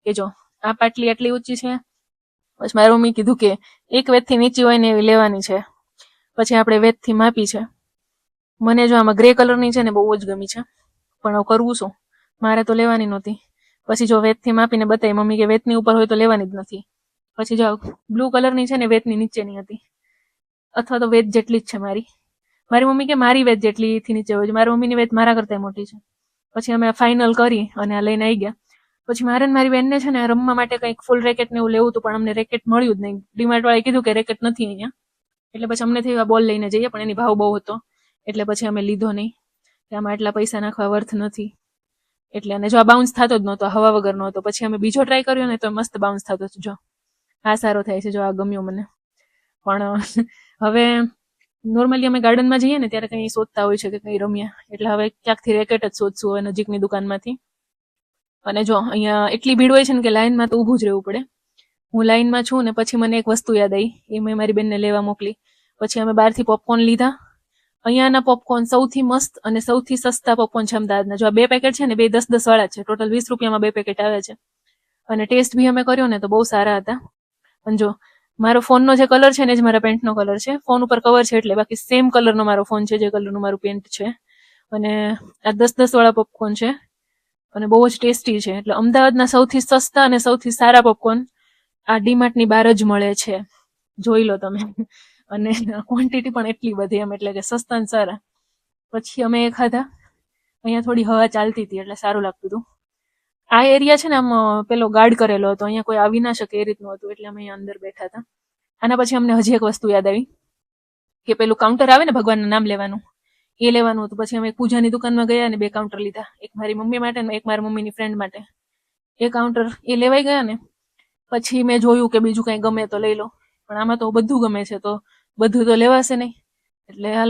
કે જો આ પાટલી આટલી ઊંચી છે, પછી મારી મમ્મી કીધું કે એક વેતથી નીચી હોય ને એવી લેવાની છે. પછી આપણે વેતથી માપી છે. મને જો આમાં ગ્રે કલરની છે ને બહુ જ ગમી છે, પણ હવે કરવું શું, મારે તો લેવાની નહોતી. પછી જો વેતથી માપીને બતાવી મમ્મી કે વેતની ઉપર હોય તો લેવાની જ નથી. પછી જો બ્લુ કલરની છે ને વેતની નીચેની હતી, અથવા તો વેત જેટલી જ છે મારી મમ્મી કે મારી વેત જેટલીથી નીચે હોય છે, મારી મમ્મીની વેત મારા કરતા મોટી છે. પછી અમે ફાઇનલ કરી અને આ લઈને આવી ગયા. પછી મારે ને મારી બેનને છે ને રમવા માટે કંઈક ફૂલ રેકેટ ને એવું લેવું હતું, પણ અમને રેકેટ મળ્યું જ નહીં. ડીમાર્ટ વાળાએ કીધું કે રેકેટ નથી અહીંયા, એટલે પછી અમને થયું આ બોલ લઈને જઈએ, પણ એની ભાવ બહુ હતો એટલે પછી અમે લીધો નહીં, કે આમાં એટલા પૈસા નાખવા વર્થ નથી એટલે. અને જો આ બાઉન્સ થતો જ નહોતો, હવા વગરનો હતો. પછી અમે બીજો ટ્રાય કર્યો ને તો મસ્ત બાઉન્સ થતો હતો. જો આ સારો થાય છે, જો આ ગમ્યો મને. પણ હવે નોર્મલી અમે ગાર્ડનમાં જઈએ ને ત્યારે કંઈ શોધતા હોય છે કે કંઈ રમ્યા, એટલે હવે ક્યાંકથી રેકેટ જ શોધશું હવે નજીકની દુકાનમાંથી. અને જો અહીંયા એટલી ભીડ હોય છે ને કે લાઈનમાં તો ઊભું જ રહેવું પડે. હું લાઈનમાં છું ને પછી મને એક વસ્તુ યાદ આવી, એ મેં મારી બેનને લેવા મોકલી. પછી અમે બહારથી પોપકોર્ન લીધા. અહીંયાના પોપકોર્ન સૌથી મસ્ત અને સૌથી સસ્તા પોપકોર્ન છે અમદાવાદના. જો આ 2 પેકેટ છે ને, 2 10-10 વાળા છે, ટોટલ 20 રૂપિયામાં 2 પેકેટ આવે છે. અને ટેસ્ટ બી અમે કર્યો ને તો બહુ સારા હતા. અને જો મારો ફોનનો જે કલર છે ને જ મારા પેન્ટનો કલર છે. ફોન ઉપર કવર છે એટલે, બાકી સેમ કલરનો મારો ફોન છે જે કલરનું મારું પેન્ટ છે. અને આ 10-10 વાળા પોપકોર્ન છે અને બહુ જ ટેસ્ટી છે. એટલે અમદાવાદના સૌથી સસ્તા અને સૌથી સારા પોપકોર્ન આ ડીમાર્ટની બહાર જ મળે છે, જોઈ લો તમે. અને ક્વોન્ટિટી પણ એટલી બધી એમ, એટલે કે સસ્તા ને સારા. પછી અમે એ ખાધા. અહીંયા થોડી હવા ચાલતી હતી એટલે સારું લાગતું હતું. આ એરિયા છે ને આમ પેલો ગાર્ડ કરેલો હતો, અહીંયા કોઈ આવી ના શકે એ રીતનું હતું, એટલે અમે અહીંયા અંદર બેઠા હતા. આના પછી અમને હજી એક વસ્તુ યાદ આવી કે પેલું કાઉન્ટર આવે ને ભગવાનનું નામ લેવાનું, એ લેવાનું હતું. પછી અમે પૂજાની દુકાનમાં ગયા અને 2 કાઉન્ટર લીધા, એક મારી મમ્મી માટે ને એક મારી મમ્મીની ફ્રેન્ડ માટે. એ કાઉન્ટર એ લેવાઈ ગયા ને પછી મેં જોયું કે બીજું કંઈ ગમે તો લઈ લો, પણ આમાં તો બધું ગમે છે તો બધું તો લેવાશે નહીં, એટલે હાલ